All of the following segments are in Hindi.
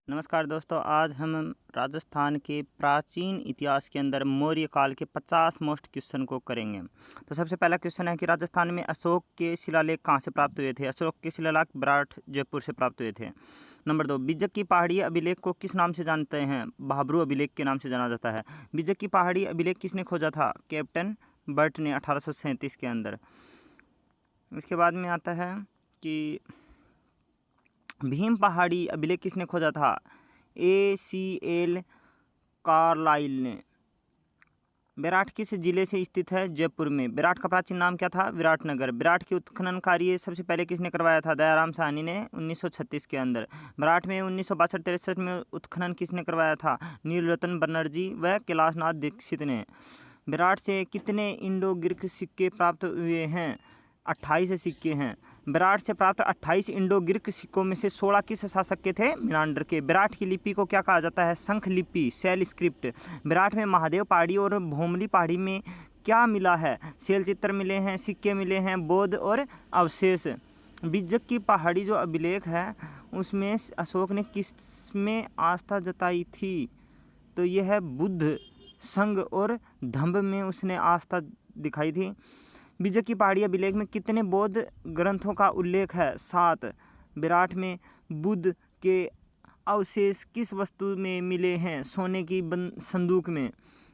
नमस्कार दोस्तों, आज हम राजस्थान के प्राचीन इतिहास के अंदर मौर्य काल के 50 मोस्ट क्वेश्चन को करेंगे। तो सबसे पहला क्वेश्चन है कि राजस्थान में अशोक के शिलालेख कहाँ से प्राप्त हुए थे। अशोक के शिलालेख विराट जयपुर से प्राप्त हुए थे। नंबर 2, बिजक की पहाड़ी अभिलेख को किस नाम से जानते हैं। भाब्रू अभिलेख के नाम से जाना जाता है। बिजक की पहाड़ी अभिलेख किसने खोजा था। कैप्टन बर्ट ने 1837 के अंदर। इसके बाद में आता है कि भीम पहाड़ी अभिलेख किसने खोजा था। ACL कार्लाइल ने। विराट किस जिले से स्थित है। जयपुर में। विराट का प्राचीन नाम क्या था। विराटनगर। विराट के उत्खनन कार्य सबसे पहले किसने करवाया था। दयाराम साहनी ने 1936 के अंदर। विराट में 1962-63 में उत्खनन किसने करवाया था। नीलरतन बनर्जी व कैलाशनाथ दीक्षित ने। विराट से कितने इंडो ग्रीक सिक्के प्राप्त हुए हैं। 28 सिक्के हैं। विराट से प्राप्त 28 इंडो ग्रीक सिक्कों में से 16 किस शासक के थे। मिनांडर के। विराट की लिपि को क्या कहा जाता है। शंख लिपि, शैल स्क्रिप्ट। विराट में महादेव पहाड़ी और भोमली पहाड़ी में क्या मिला है। शैल चित्र मिले हैं, सिक्के मिले हैं, बौद्ध और अवशेष। बिज्जक की पहाड़ी जो अभिलेख है उसमें अशोक ने किस में आस्था जताई थी। तो यह है बुद्ध, संघ और धम्म में उसने आस्था दिखाई थी। बिजक की पहाड़ी अभिलेख में कितने बौद्ध ग्रंथों का उल्लेख है। 7। विराट में बुद्ध के अवशेष किस वस्तु में मिले हैं। सोने की संदूक में।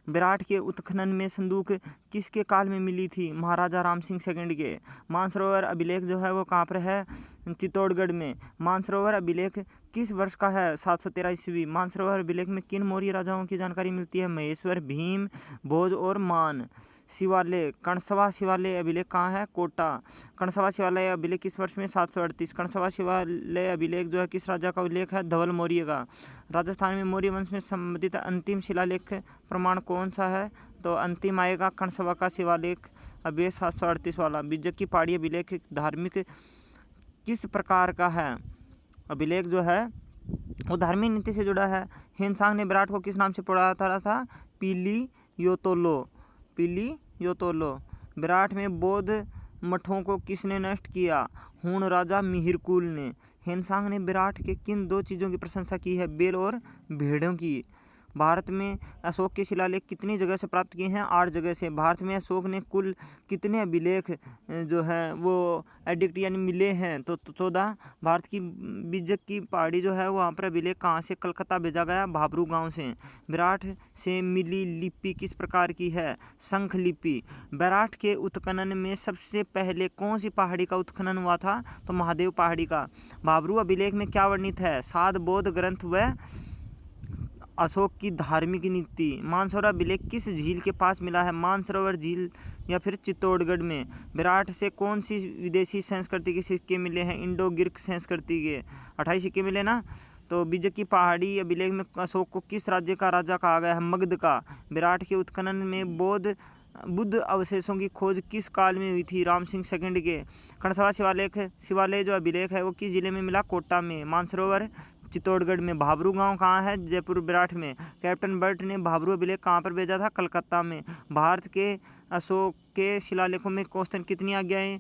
विराट के उत्खनन में संदूक किसके काल में मिली थी। महाराजा राम सिंह सेकंड के। मानसरोवर अभिलेख जो है वो कहाँ पर है। चित्तौड़गढ़ में। मानसरोवर अभिलेख किस वर्ष का है। 713 ईस्वी। मानसरोवर अभिलेख में किन मौर्य राजाओं की जानकारी मिलती है। महेश्वर, भीम, भोज और मान। शिवालय, कणसवा शिवालय अभिलेख कहाँ है। कोटा। कणसवा शिवालय अभिलेख किस वर्ष में। 738। कणसवा शिवालय अभिलेख जो है किस राजा का उल्लेख है। धवल मौर्य का। राजस्थान में मौर्य वंश में संबंधित अंतिम शिलालेख प्रमाण कौन सा है। तो अंतिम आएगा कणसवा का शिवालेख अभिलेख 738 वाला। बिज्जक की पहाड़ी अभिलेख धार्मिक किस प्रकार का है। अभिलेख जो है वो धार्मिक नीति से जुड़ा है। हिंसांग ने विराट को किस नाम से पुकारा था। पीली योतोलो। पीली योतोलो। विराट में बौद्ध मठों को किसने नष्ट किया। हूण राजा मिहिरकुल ने। हिंसांग ने विराट के किन 2 चीज़ों की प्रशंसा की है। बेल और भेड़ों की। भारत में अशोक के शिलालेख कितनी जगह से प्राप्त किए हैं। 8 जगह से। भारत में अशोक ने कुल कितने अभिलेख जो है वो एडिक्ट यानी मिले हैं। तो 14। भारत की बिज्जक की पहाड़ी जो है वहाँ पर अभिलेख कहाँ से कलकत्ता भेजा गया। भाबरू गांव से। विराट से मिली लिपि किस प्रकार की है। शंख लिपि। विराट के उत्खनन में सबसे पहले कौन सी पहाड़ी का उत्खनन हुआ था। तो महादेव पहाड़ी का। भाबरू अभिलेख में क्या वर्णित है। 7 बौद्ध ग्रंथ व अशोक की धार्मिक नीति। मानसरोवर अभिलेख किस झील के पास मिला है। मानसरोवर झील या फिर चित्तौड़गढ़ में। विराट से कौन सी विदेशी संस्कृति के सिक्के मिले हैं। इंडो ग्रीक संस्कृति के 28 सिक्के मिले ना। तो बिजक की पहाड़ी अभिलेख में अशोक को किस राज्य का राजा कहा गया है। मगध का। विराट के उत्खनन में बुद्ध अवशेषों की खोज किस काल में हुई थी। राम सिंह सेकंड के। कणसवा शिवालय जो अभिलेख है वो किस जिले में मिला। कोटा में। मानसरोवर चित्तौड़गढ़ में। भाबरू गांव कहाँ है। जयपुर विराट में। कैप्टन बर्ट ने भाबरू अभिलेख कहाँ पर भेजा था। कलकत्ता में। भारत के अशोक के शिलालेखों में औसतन कितनी आज्ञाएं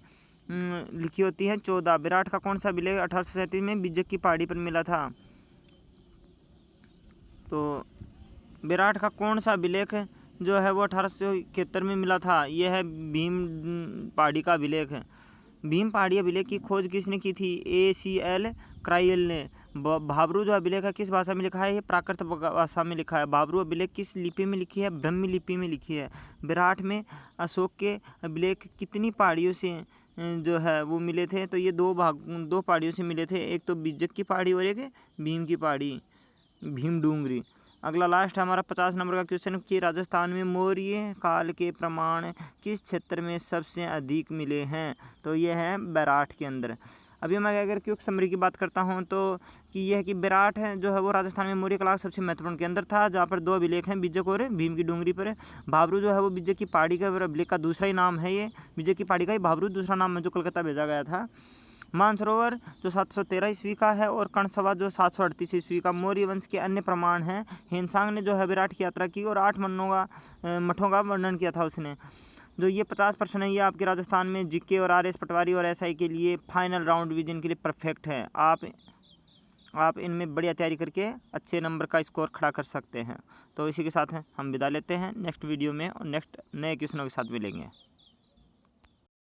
लिखी होती हैं। 14। विराट का कौन सा अभिलेख 1837 में बिज्जक की पहाड़ी पर मिला था। तो विराट का कौन सा अभिलेख जो है वो 1871 में मिला था। यह है भीम पहाड़ी का अभिलेख है। भीम पहाड़ी अभिलेख की खोज किसने की थी। ACL क्राइल ने। भाबरू जो अभिलेख है किस भाषा में लिखा है। ये प्राकृत भाषा में लिखा है। भाबरू अभिलेख किस लिपि में लिखी है। ब्रह्मी लिपि में लिखी है। विराट में अशोक के अभिलेख कितनी पहाड़ियों से जो है वो मिले थे। तो ये 2 पहाड़ियों से मिले थे। एक तो बिज्जक की पहाड़ी और एक भीम की पहाड़ी, भीम डूंगरी। अगला लास्ट हमारा 50 नंबर का क्वेश्चन कि राजस्थान में मौर्य काल के प्रमाण किस क्षेत्र में सबसे अधिक मिले हैं। तो ये है बैराठ के अंदर। अभी मैं अगर क्विक समरी की बात करता हूँ तो कि यह है कि बैराठ है जो है वो राजस्थान में मौर्य काल सबसे महत्वपूर्ण के अंदर था, जहाँ पर 2 अभिलेख हैं, बिज्जक और भीम की डूंगरी पर। भाबरू जो है वो बिज्जक की पहाड़ी का अभिलेख का दूसरा ही नाम है। ये बिज्जक की पहाड़ी का ही भाबरू दूसरा नाम है जो कलकत्ता भेजा गया था। मानसरोवर जो 713 ईस्वी का है और कणसवा जो 738 ईस्वी का। मौर्य वंश के अन्य प्रमाण हैं। हिंसांग ने जो है विराट की यात्रा की और 8 मठों का वर्णन किया था उसने। जो ये 50 प्रश्न है ये आपके राजस्थान में जीके और RS पटवारी और SI के लिए फाइनल राउंड डिवीजन के लिए परफेक्ट है। आप आप इनमें बढ़िया तैयारी करके अच्छे नंबर का स्कोर खड़ा कर सकते हैं। तो इसी के साथ हम विदा लेते हैं, नेक्स्ट वीडियो में और नेक्स्ट नए क्वेश्चनों के साथ मिलेंगे।